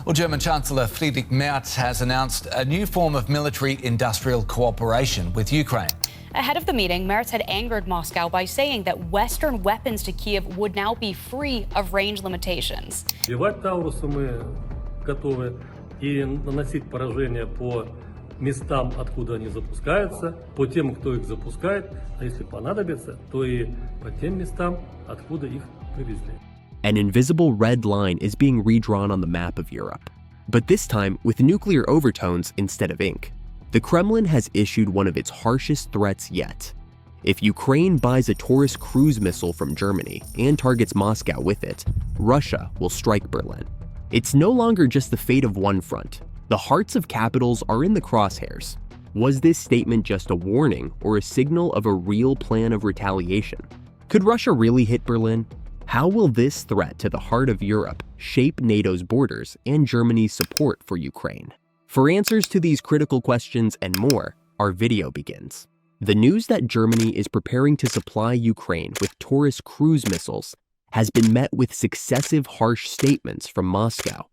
Well, German Chancellor Friedrich Merz has announced a new form of military-industrial cooperation with Ukraine. Ahead of the meeting, Merz had angered Moscow by saying that Western weapons to Kiev would now be free of range limitations. Сбивать Таурусы мы готовы и наносить поражение по местам, откуда они запускаются, по тем, кто их запускает, а если понадобится, то и по тем местам, откуда их привезли. An invisible red line is being redrawn on the map of Europe, but this time with nuclear overtones instead of ink. The Kremlin has issued one of its harshest threats yet. If Ukraine buys a Taurus cruise missile from Germany and targets Moscow with it, Russia will strike Berlin. It's no longer just the fate of one front. The hearts of capitals are in the crosshairs. Was this statement just a warning or a signal of a real plan of retaliation? Could Russia really hit Berlin? How will this threat to the heart of Europe shape NATO's borders and Germany's support for Ukraine? For answers to these critical questions and more, our video begins. The news that Germany is preparing to supply Ukraine with Taurus cruise missiles has been met with successive harsh statements from Moscow.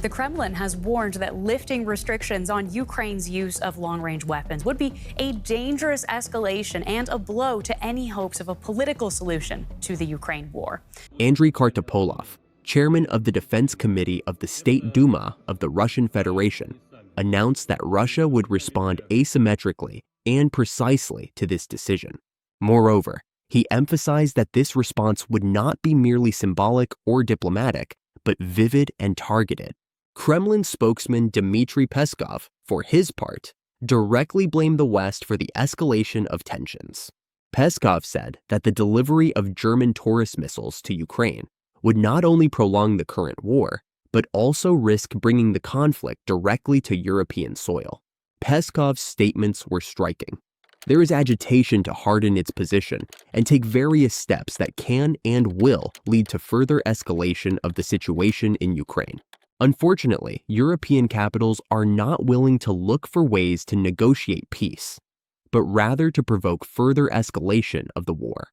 The Kremlin has warned that lifting restrictions on Ukraine's use of long-range weapons would be a dangerous escalation and a blow to any hopes of a political solution to the Ukraine war. Andriy Kartopolov, chairman of the Defense Committee of the State Duma of the Russian Federation, announced that Russia would respond asymmetrically and precisely to this decision. Moreover, he emphasized that this response would not be merely symbolic or diplomatic, but vivid and targeted. Kremlin spokesman Dmitry Peskov, for his part, directly blamed the West for the escalation of tensions. Peskov said that the delivery of German Taurus missiles to Ukraine would not only prolong the current war, but also risk bringing the conflict directly to European soil. Peskov's statements were striking. There is agitation to harden its position and take various steps that can and will lead to further escalation of the situation in Ukraine. Unfortunately, European capitals are not willing to look for ways to negotiate peace, but rather to provoke further escalation of the war.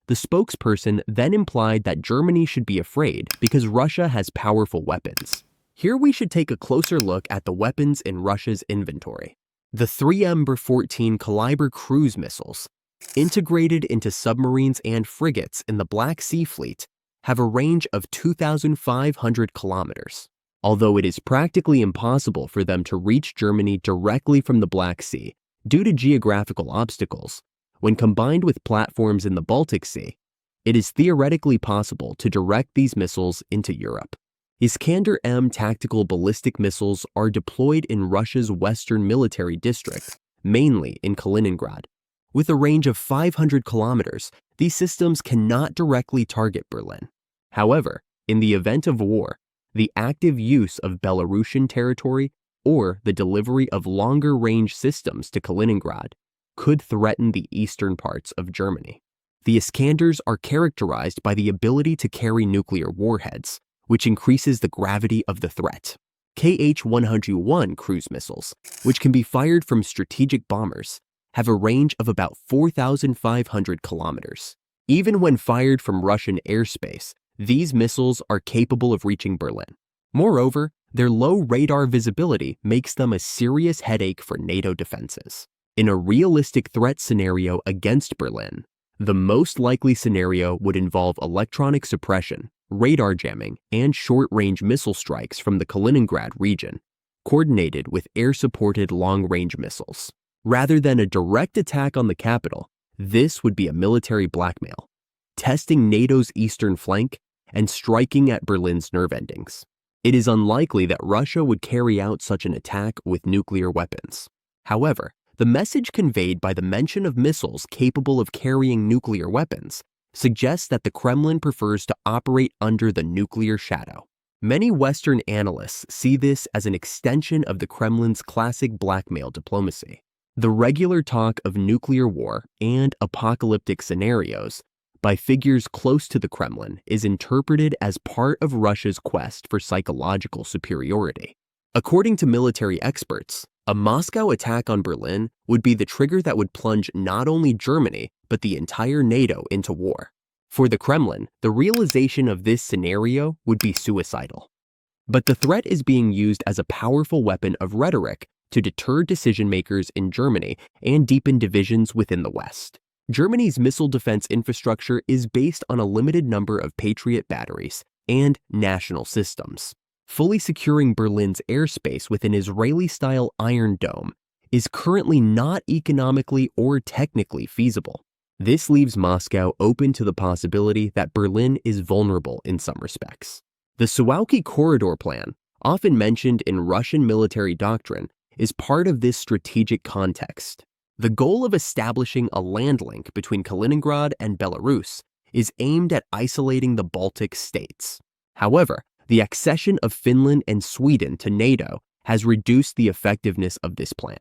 The spokesperson then implied that Germany should be afraid because Russia has powerful weapons. Here we should take a closer look at the weapons in Russia's inventory. The 3M-14 Kalibr cruise missiles, integrated into submarines and frigates in the Black Sea Fleet, have a range of 2,500 kilometers. Although it is practically impossible for them to reach Germany directly from the Black Sea due to geographical obstacles, when combined with platforms in the Baltic Sea, it is theoretically possible to direct these missiles into Europe. Iskander-M tactical ballistic missiles are deployed in Russia's western military district, mainly in Kaliningrad. With a range of 500 kilometers, these systems cannot directly target Berlin. However, in the event of war, the active use of Belarusian territory or the delivery of longer-range systems to Kaliningrad could threaten the eastern parts of Germany. The Iskanders are characterized by the ability to carry nuclear warheads, which increases the gravity of the threat. Kh-101 cruise missiles, which can be fired from strategic bombers, have a range of about 4,500 kilometers. Even when fired from Russian airspace, these missiles are capable of reaching Berlin. Moreover, their low radar visibility makes them a serious headache for NATO defenses. In a realistic threat scenario against Berlin, the most likely scenario would involve electronic suppression, radar jamming, and short-range missile strikes from the Kaliningrad region, coordinated with air-supported long-range missiles. Rather than a direct attack on the capital, this would be a military blackmail, testing NATO's eastern flank and striking at Berlin's nerve endings. It is unlikely that Russia would carry out such an attack with nuclear weapons. However, the message conveyed by the mention of missiles capable of carrying nuclear weapons suggests that the Kremlin prefers to operate under the nuclear shadow. Many Western analysts see this as an extension of the Kremlin's classic blackmail diplomacy. The regular talk of nuclear war and apocalyptic scenarios by figures close to the Kremlin is interpreted as part of Russia's quest for psychological superiority. According to military experts, a Moscow attack on Berlin would be the trigger that would plunge not only Germany, but the entire NATO into war. For the Kremlin, the realization of this scenario would be suicidal. But the threat is being used as a powerful weapon of rhetoric to deter decision-makers in Germany and deepen divisions within the West. Germany's missile defense infrastructure is based on a limited number of Patriot batteries and national systems. Fully securing Berlin's airspace with an Israeli-style Iron Dome is currently not economically or technically feasible. This leaves Moscow open to the possibility that Berlin is vulnerable in some respects. The Suwalki Corridor Plan, often mentioned in Russian military doctrine, is part of this strategic context. The goal of establishing a land link between Kaliningrad and Belarus is aimed at isolating the Baltic states. However, the accession of Finland and Sweden to NATO has reduced the effectiveness of this plan.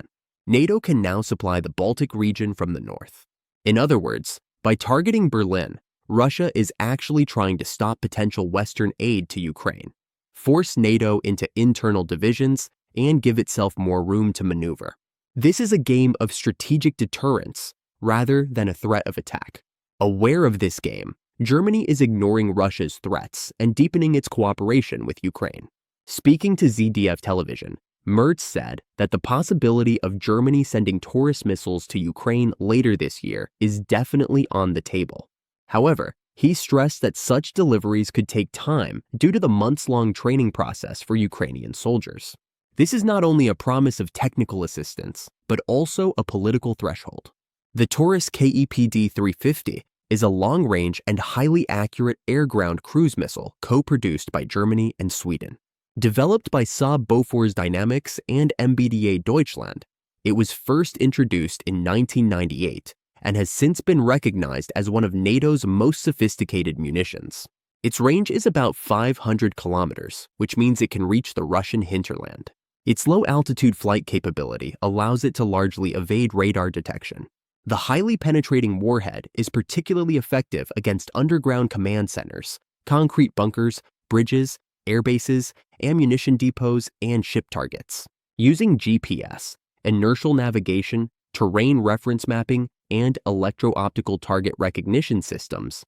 NATO can now supply the Baltic region from the north. In other words, by targeting Berlin, Russia is actually trying to stop potential Western aid to Ukraine, force NATO into internal divisions, and give itself more room to maneuver. This is a game of strategic deterrence rather than a threat of attack. Aware of this game, Germany is ignoring Russia's threats and deepening its cooperation with Ukraine. Speaking to ZDF television, Merz said that the possibility of Germany sending Taurus missiles to Ukraine later this year is definitely on the table. However, he stressed that such deliveries could take time due to the months-long training process for Ukrainian soldiers. This is not only a promise of technical assistance, but also a political threshold. The Taurus KEPD-350 is a long-range and highly accurate air-ground cruise missile co-produced by Germany and Sweden. Developed by Saab Bofors Dynamics and MBDA Deutschland, it was first introduced in 1998 and has since been recognized as one of NATO's most sophisticated munitions. Its range is about 500 kilometers, which means it can reach the Russian hinterland. Its low-altitude flight capability allows it to largely evade radar detection. The highly penetrating warhead is particularly effective against underground command centers, concrete bunkers, bridges, airbases, ammunition depots, and ship targets. Using GPS, inertial navigation, terrain reference mapping, and electro-optical target recognition systems,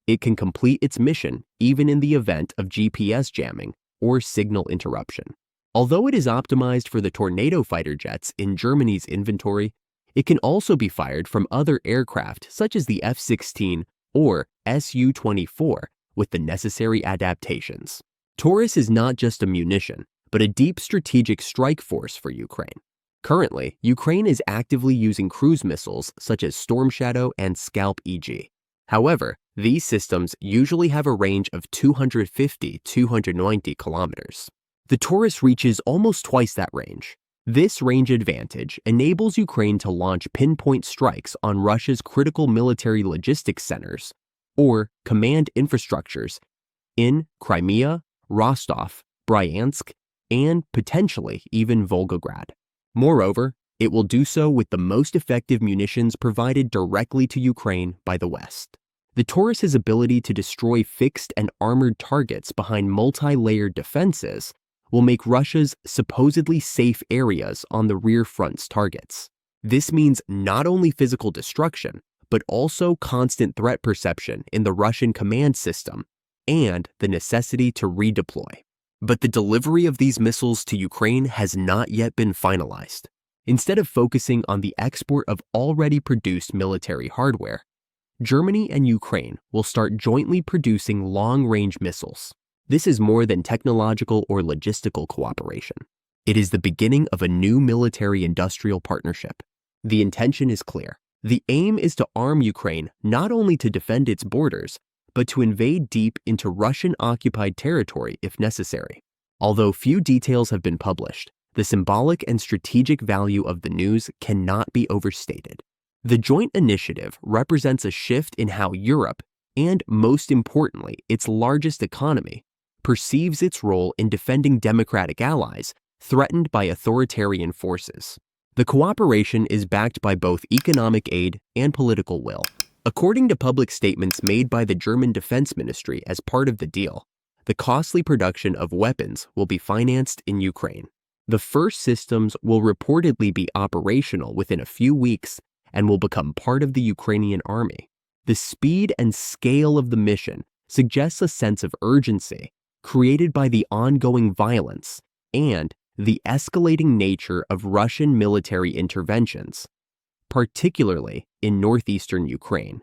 it can complete its mission even in the event of GPS jamming or signal interruption. Although it is optimized for the Tornado fighter jets in Germany's inventory, it can also be fired from other aircraft such as the F-16 or Su-24 with the necessary adaptations. Taurus is not just a munition, but a deep strategic strike force for Ukraine. Currently, Ukraine is actively using cruise missiles such as Storm Shadow and Scalp EG. However, these systems usually have a range of 250-290 kilometers. The Taurus reaches almost twice that range. This range advantage enables Ukraine to launch pinpoint strikes on Russia's critical military logistics centers or command infrastructures in Crimea, Rostov, Bryansk, and potentially even Volgograd. Moreover, it will do so with the most effective munitions provided directly to Ukraine by the West. The Taurus's ability to destroy fixed and armored targets behind multi-layered defenses will make Russia's supposedly safe areas on the rear front's targets. This means not only physical destruction, but also constant threat perception in the Russian command system and the necessity to redeploy. But the delivery of these missiles to Ukraine has not yet been finalized. Instead of focusing on the export of already produced military hardware, Germany and Ukraine will start jointly producing long-range missiles. This is more than technological or logistical cooperation. It is the beginning of a new military-industrial partnership. The intention is clear. The aim is to arm Ukraine not only to defend its borders, but to invade deep into Russian-occupied territory if necessary. Although few details have been published, the symbolic and strategic value of the news cannot be overstated. The joint initiative represents a shift in how Europe, and most importantly, its largest economy, perceives its role in defending democratic allies threatened by authoritarian forces. The cooperation is backed by both economic aid and political will. According to public statements made by the German Defense Ministry as part of the deal, the costly production of weapons will be financed in Ukraine. The first systems will reportedly be operational within a few weeks and will become part of the Ukrainian army. The speed and scale of the mission suggests a sense of urgency created by the ongoing violence and the escalating nature of Russian military interventions, particularly in northeastern Ukraine,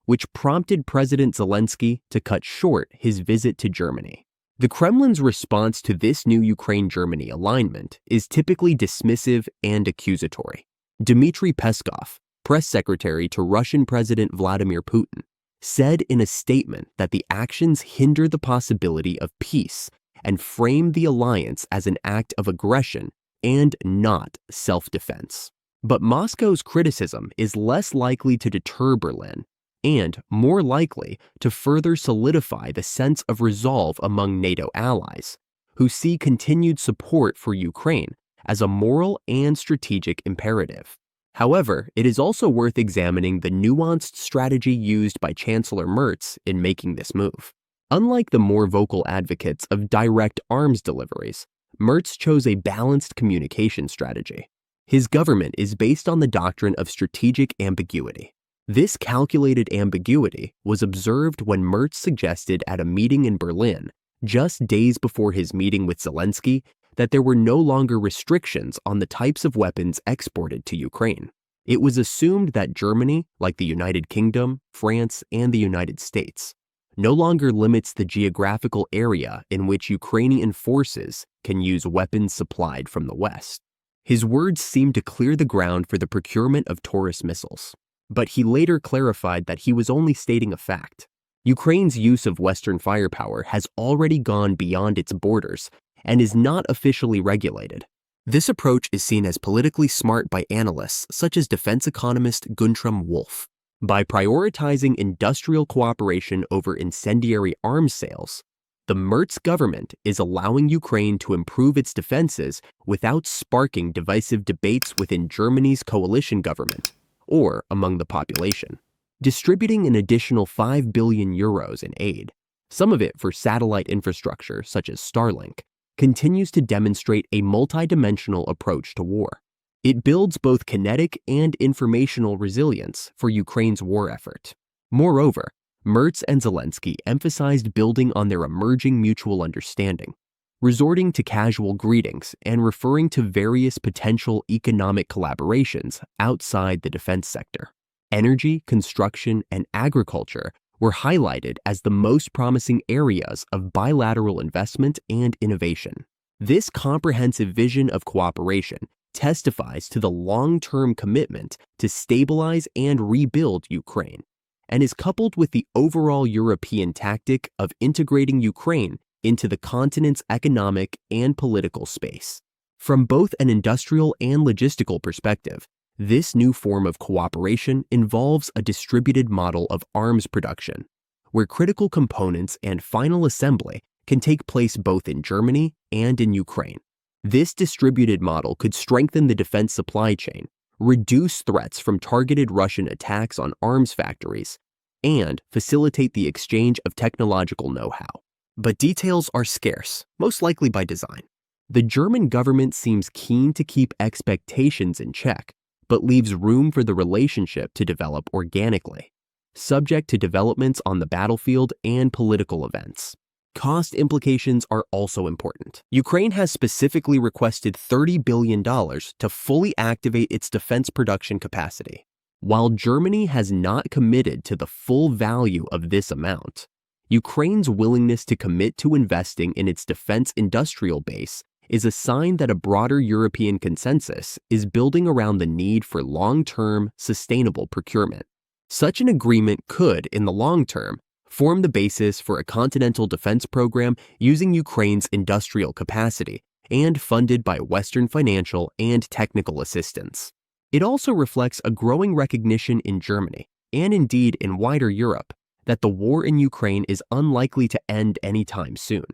which prompted President Zelensky to cut short his visit to Germany. The Kremlin's response to this new Ukraine-Germany alignment is typically dismissive and accusatory. Dmitry Peskov, press secretary to Russian President Vladimir Putin, said in a statement that the actions hinder the possibility of peace and frame the alliance as an act of aggression and not self-defense. But Moscow's criticism is less likely to deter Berlin and more likely to further solidify the sense of resolve among NATO allies, who see continued support for Ukraine as a moral and strategic imperative. However, it is also worth examining the nuanced strategy used by Chancellor Merz in making this move. Unlike the more vocal advocates of direct arms deliveries, Merz chose a balanced communication strategy. His government is based on the doctrine of strategic ambiguity. This calculated ambiguity was observed when Merz suggested at a meeting in Berlin, just days before his meeting with Zelensky, that there were no longer restrictions on the types of weapons exported to Ukraine. It was assumed that Germany, like the United Kingdom, France, and the United States, no longer limits the geographical area in which Ukrainian forces can use weapons supplied from the West. His words seemed to clear the ground for the procurement of Taurus missiles, but he later clarified that he was only stating a fact. Ukraine's use of Western firepower has already gone beyond its borders and is not officially regulated. This approach is seen as politically smart by analysts such as defense economist Guntram Wolff. By prioritizing industrial cooperation over incendiary arms sales, the Merz government is allowing Ukraine to improve its defenses without sparking divisive debates within Germany's coalition government or among the population. Distributing an additional 5 billion euros in aid, some of it for satellite infrastructure such as Starlink, continues to demonstrate a multidimensional approach to war. It builds both kinetic and informational resilience for Ukraine's war effort. Moreover, Merz and Zelensky emphasized building on their emerging mutual understanding, resorting to casual greetings and referring to various potential economic collaborations outside the defense sector. Energy, construction, and agriculture were highlighted as the most promising areas of bilateral investment and innovation. This comprehensive vision of cooperation testifies to the long-term commitment to stabilize and rebuild Ukraine, and is coupled with the overall European tactic of integrating Ukraine into the continent's economic and political space. From both an industrial and logistical perspective, this new form of cooperation involves a distributed model of arms production, where critical components and final assembly can take place both in Germany and in Ukraine. This distributed model could strengthen the defense supply chain, reduce threats from targeted Russian attacks on arms factories, and facilitate the exchange of technological know-how. But details are scarce, most likely by design. The German government seems keen to keep expectations in check, but leaves room for the relationship to develop organically, subject to developments on the battlefield and political events. Cost implications are also important. Ukraine has specifically requested $30 billion to fully activate its defense production capacity. While Germany has not committed to the full value of this amount, Ukraine's willingness to commit to investing in its defense industrial base is a sign that a broader European consensus is building around the need for long-term, sustainable procurement. Such an agreement could, in the long term, form the basis for a continental defense program using Ukraine's industrial capacity and funded by Western financial and technical assistance. It also reflects a growing recognition in Germany, and indeed in wider Europe, that the war in Ukraine is unlikely to end anytime soon,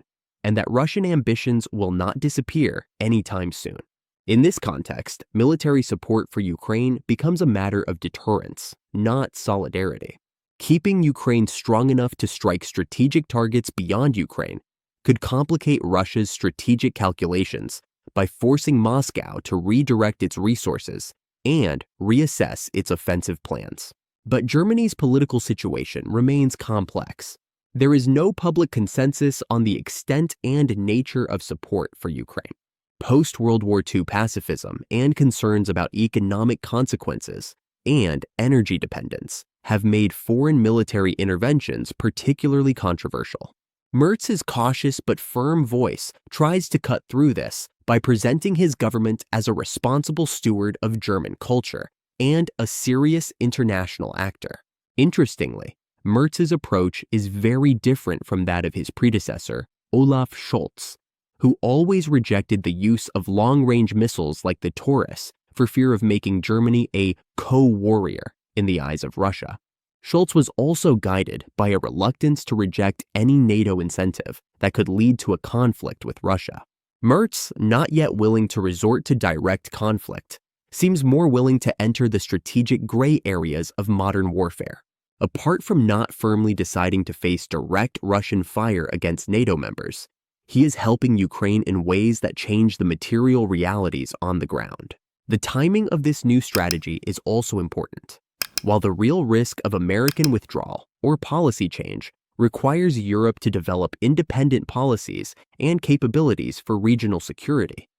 and that Russian ambitions will not disappear anytime soon. In this context, military support for Ukraine becomes a matter of deterrence, not solidarity. Keeping Ukraine strong enough to strike strategic targets beyond Ukraine could complicate Russia's strategic calculations by forcing Moscow to redirect its resources and reassess its offensive plans. But Germany's political situation remains complex. There is no public consensus on the extent and nature of support for Ukraine. Post-World War II pacifism and concerns about economic consequences and energy dependence have made foreign military interventions particularly controversial. Merz's cautious but firm voice tries to cut through this by presenting his government as a responsible steward of German culture and a serious international actor. Interestingly, Merz's approach is very different from that of his predecessor, Olaf Scholz, who always rejected the use of long-range missiles like the Taurus for fear of making Germany a co-warrior in the eyes of Russia. Scholz was also guided by a reluctance to reject any NATO incentive that could lead to a conflict with Russia. Merz, not yet willing to resort to direct conflict, seems more willing to enter the strategic gray areas of modern warfare. Apart from not firmly deciding to face direct Russian fire against NATO members, he is helping Ukraine in ways that change the material realities on the ground. The timing of this new strategy is also important. While the real risk of American withdrawal or policy change requires Europe to develop independent policies and capabilities for regional security,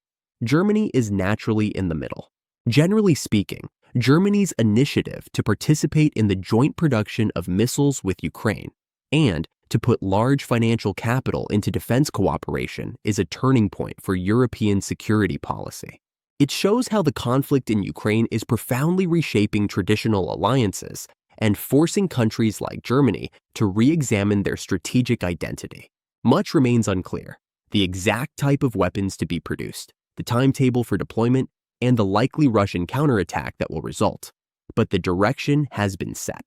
Germany is naturally in the middle. Generally speaking, Germany's initiative to participate in the joint production of missiles with Ukraine and to put large financial capital into defense cooperation is a turning point for European security policy. It shows how the conflict in Ukraine is profoundly reshaping traditional alliances and forcing countries like Germany to re-examine their strategic identity. Much remains unclear: the exact type of weapons to be produced, the timetable for deployment, and the likely Russian counterattack that will result. But the direction has been set.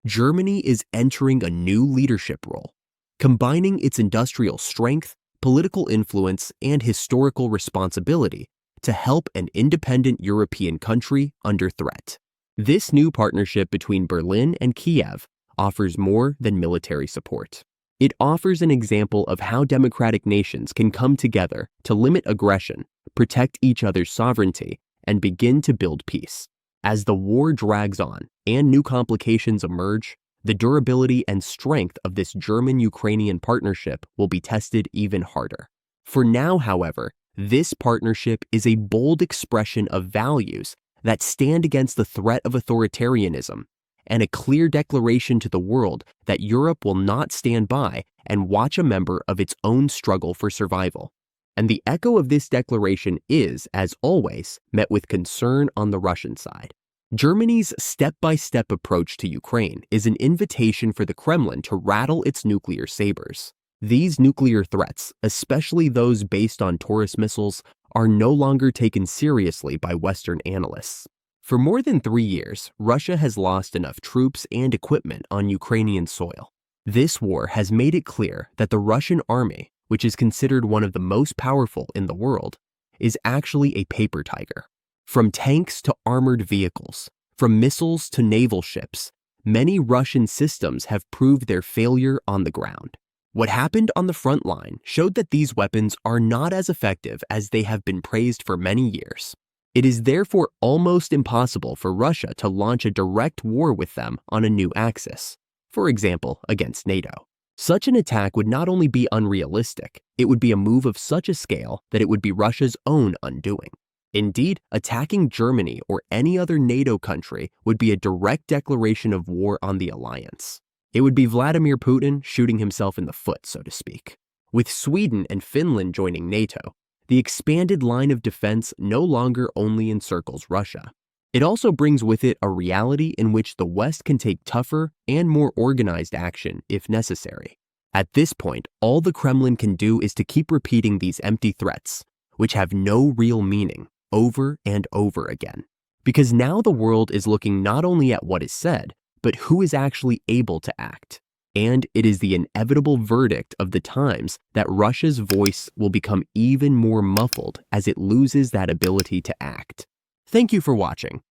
Germany is entering a new leadership role, combining its industrial strength, political influence, and historical responsibility to help an independent European country under threat. This new partnership between Berlin and Kiev offers more than military support. It offers an example of how democratic nations can come together to limit aggression, protect each other's sovereignty, and begin to build peace. As the war drags on and new complications emerge, the durability and strength of this German-Ukrainian partnership will be tested even harder. For now, however, this partnership is a bold expression of values that stand against the threat of authoritarianism and a clear declaration to the world that Europe will not stand by and watch a member of its own struggle for survival. And the echo of this declaration is, as always, met with concern on the Russian side. Germany's step-by-step approach to Ukraine is an invitation for the Kremlin to rattle its nuclear sabers. These nuclear threats, especially those based on Taurus missiles, are no longer taken seriously by Western analysts. For more than 3 years, Russia has lost enough troops and equipment on Ukrainian soil. This war has made it clear that the Russian army, which is considered one of the most powerful in the world, is actually a paper tiger. From tanks to armored vehicles, from missiles to naval ships, many Russian systems have proved their failure on the ground. What happened on the front line showed that these weapons are not as effective as they have been praised for many years. It is therefore almost impossible for Russia to launch a direct war with them on a new axis, for example, against NATO. Such an attack would not only be unrealistic, it would be a move of such a scale that it would be Russia's own undoing. Indeed, attacking Germany or any other NATO country would be a direct declaration of war on the alliance. It would be Vladimir Putin shooting himself in the foot, so to speak. With Sweden and Finland joining NATO, the expanded line of defense no longer only encircles Russia. It also brings with it a reality in which the West can take tougher and more organized action if necessary. At this point, all the Kremlin can do is to keep repeating these empty threats, which have no real meaning, over and over again. Because now the world is looking not only at what is said, but who is actually able to act. And it is the inevitable verdict of the times that Russia's voice will become even more muffled as it loses that ability to act. Thank you for watching.